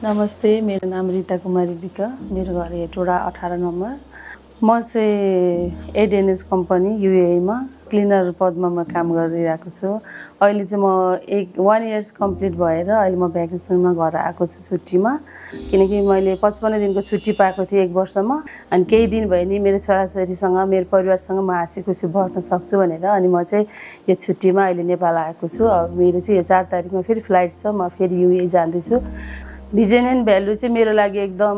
नमस्ते, मेरो नाम रीता कुमारी विक, मेरो घर हेटौडा 18 नम्बर। म चाहिँ एडएनएस कम्पनी युएईमा क्लिनर पदमा म काम गरिरहेको छु। अहिले चाहिँ म 1 इयर्स कम्प्लिट भएर अहिले म भ्याकेसनमा घर आएको छु छुट्टीमा, किनकि मैले 55 दिनको छुट्टी पाएको थिएँ 1 वर्षमा। अनि केही दिन भयो नि मेरो छोराछोरीसँग मेरो परिवारसँग म हाँसी खुसी बस्न सक्छु भनेर अनि म चाहिँ यो छुट्टीमा अहिले नेपाल आएको छु। अब मेरो चाहिँ यो 4 तारिकमा फेरि फ्लाइट छ, म फेरि युएई जाँदैछु। भिजन एन्ड भ्यालु चाहिँ मेरो लागि एकदम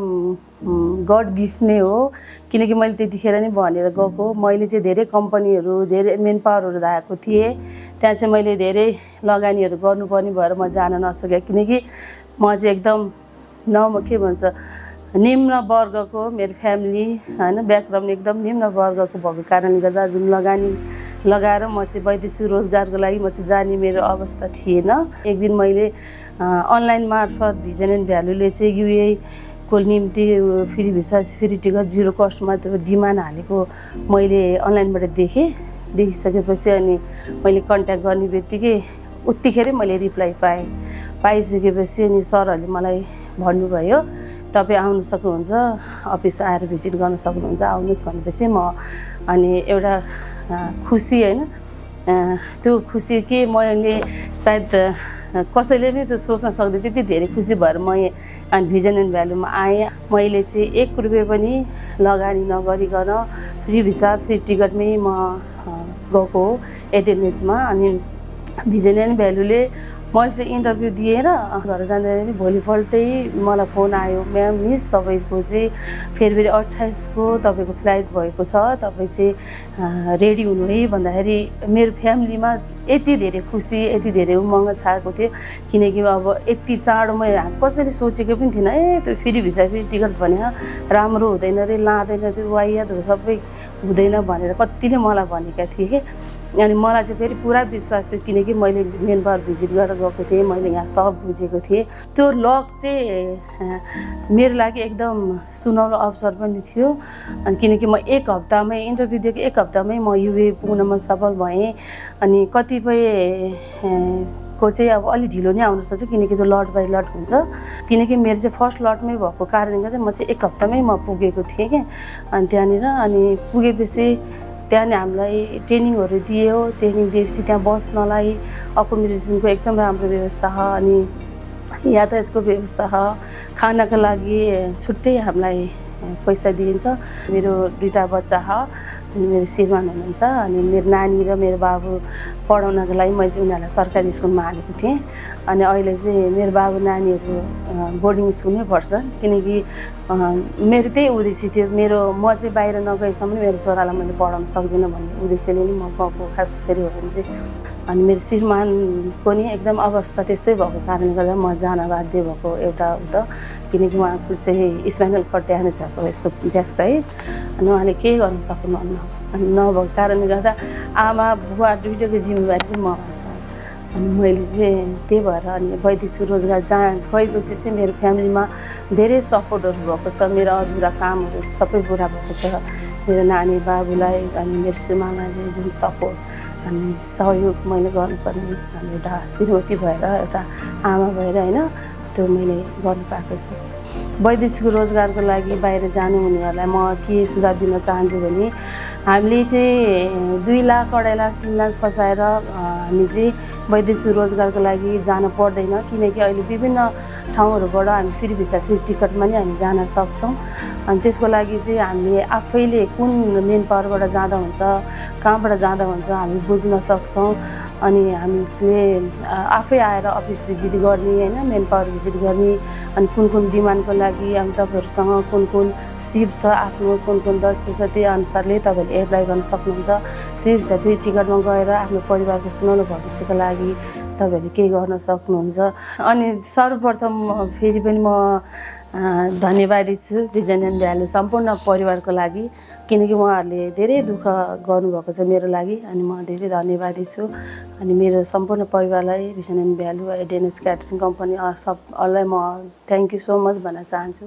गड गिफ्ट नै हो, किनकि मैले त्यतिखेर नै भनेर गएको। मैले चाहिँ धेरै कम्पनीहरू धेरै मेन पावरहरू राखेको थिएँ, त्यहाँ चाहिँ मैले धेरै लगानीहरू गर्नुपर्ने भएर म जान नसकेँ, किनकि म चाहिँ एकदम के भन्छ निम्न वर्गको मेरो फ्यामिली हैन ब्याकग्राउन्ड एकदम निम्न वर्गको भएको कारणले गर्दा जुन लगानी लगाएर म चाहिँ वैदेशिक रोजगारको लागि म चाहिँ जाने मेरो अवस्था थिएन। एक दिन मैले अनलाइन मार्फत भिजन एन्ड भ्यालुले चाहिँ युएई को निम्ति फ्री भिसा फ्री टिकट 0 कस्टमा त्यो डिमान्ड हालेको मैले अनलाइनबाट देखिसकेपछि अनि मैले कन्ट्याक्ट गर्ने बित्तिकै उत्तिखेरै मैले रिप्लाई पाइसकेपछि अनि सरहरूले मलाई भन्नुभयो तपाईँ आउनु सक्नुहुन्छ, अफिस आएर भिजिट गर्न सक्नुहुन्छ, आउनुहोस् भनेपछि म अनि एउटा खुसी हैन त्यो खुसी के मैले सायद कसैले नै त्यो सोच्न सक्दैन, त्यति धेरै खुसी भएर म अनि भिजन एन्ड भ्यालुमा आएँ। मैले चाहिँ 1 रुपैयाँ पनि लगानी नगरिकन फ्री भिसा फ्री टिकटमै म गएको हो एडएनएचमा। अनि भिजन एन्ड भ्यालुले मैले चाहिँ इन्टरभ्यू दिएर घर जाँदाखेरि भोलिपल्टै मलाई फोन आयो, म्याम मिस तपाईँको चाहिँ फेब्रुअरी 28 को तपाईँको फ्लाइट भएको छ, तपाईँ चाहिँ रेडी हुनु है भन्दाखेरि मेरो फ्यामिलीमा यति धेरै खुसी यति धेरै उमङ्ग छाएको थियो, किनकि अब यति चाँडो मैले कसैले सोचेको पनि थिएन त्यो फ्री भिसा फ्री टिकट भने राम्रो हुँदैन रे, लाँदैन, त्यो वाहियातहरू सबै हुँदैन भनेर कतिले मलाई भनेका थिए कि। अनि मलाई चाहिँ फेरि पुरा विश्वास थियो, किनकि मैले मेन पावर भिजिट गरेर गएको थिएँ, मैले यहाँ सब बुझेको थिएँ। त्यो लक चाहिँ मेरो लागि एकदम सुनौलो अवसर पनि थियो। अनि किनकि म 1 हप्तामै इन्टरभ्यू दिएको 1 हप्तामै म युए पुग्नमा सफल भएँ। अनि कतिपय को चाहिँ अब अलि ढिलो नै आउन सक्छ, किनकि त्यो लट बाई लट हुन्छ, किनकि मेरो चाहिँ फर्स्ट लटमै भएको कारणले गर्दा म चाहिँ 1 हप्तामै म पुगेको थिएँ क्या। अनि त्यहाँनिर अनि पुगेपछि त्यहाँ हामीलाई ट्रेनिङहरू दियो, ट्रेनिङ दिएपछि त्यहाँ बस्नलाई अकोमोडेसनको एकदम राम्रो व्यवस्था छ, अनि यातायातको व्यवस्था छ, खानाको लागि छुट्टै हामीलाई पैसा दिइन्छ। मेरो 2टा बच्चा छ, अनि मेरो श्रीमान हुनुहुन्छ, अनि मेरो नानी र मेरो बाबु पढाउनको लागि मैले चाहिँ उनीहरूलाई सरकारी स्कुलमा हालेको थिएँ। अनि अहिले चाहिँ मेरो बाबु नानीहरू बोर्डिङ स्कुलमै पढ्छन्, किनकि मेरो त्यही उद्देश्य थियो, म चाहिँ बाहिर नगएसम्म मेरो छोरालाई मैले पढाउन सक्दिनँ भन्ने उद्देश्यले नै म गएको खास गरी हो भने चाहिँ। अनि मेरो श्रीमानको नि एकदम अवस्था त्यस्तै भएको कारणले गर्दा म जान बाध्य भएको एउटा हो त, किनकि उहाँको चाहिँ स्पाइनल कर्ड ड्यामेज भएको यस्तो ब्याक साइड, अनि उहाँले केही गर्न सक्नुहुन्न। अनि नभएको कारणले गर्दा आमा बुवा दुइटैको जिम्मेवारी चाहिँ ममा छ। अनि मैले चाहिँ त्यही भएर अनि वैदेशिक रोजगार जहाँ गएपछि चाहिँ मेरो फ्यामिलीमा धेरै सपोर्टहरू भएको छ, मेरो अधुरा कामहरू सबै पुरा भएको छ। मेरो नानी बाबुलाई अनि मेरो श्रीमानलाई चाहिँ जुन सपोर्ट अनि सहयोग मैले गर्नुपर्ने अनि एउटा श्रीमती भएर एउटा आमा भएर होइन त्यो मैले गर्नु पाएको छु। वैदेशिक रोजगारको लागि बाहिर जानु हुनेहरूलाई म के सुझाव दिन चाहन्छु भने हामीले चाहिँ 2 लाख 2.5 लाख 3 लाख फसाएर हामी चाहिँ वैदेशिक रोजगारको लागि जान पर्दैन, किनकि अहिले विभिन्न ठाउँहरूबाट हामी फ्री भिसा फ्री टिकटमा नै हामी जान सक्छौँ। अनि त्यसको लागि चाहिँ हामीले आफैले कुन मेन पावरबाट जाँदा हुन्छ कहाँबाट जाँदा हुन्छ हामी बुझ्न सक्छौँ। अनि हामीले आफै आएर अफिस भिजिट गर्ने होइन मेन पावर भिजिट गर्ने, अनि कुन डिमान्डको लागि अब तपाईँहरूसँग कुन सिप छ आफ्नो कुन दर्ज छ त्यही अनुसारले तपाईँहरूले एप्लाई गर्न सक्नुहुन्छ। फ्री भिसा फ्री टिकटमा गएर आफ्नो परिवारको सुनौलो भविष्यको लागि तपाईँहरूले केही गर्न सक्नुहुन्छ। अनि सर्वप्रथम फेरि पनि म धन्यवादी छु भिजन एन्ड भ्यालु सम्पूर्ण परिवारको लागि, किनकि उहाँहरूले धेरै दुःख गर्नुभएको छ मेरो लागि, अनि म धेरै धन्यवादी छु। अनि मेरो सम्पूर्ण परिवारलाई vision and value ADNH catering company सबलाई म थ्याङ्क यू सो मच भन्न चाहन्छु।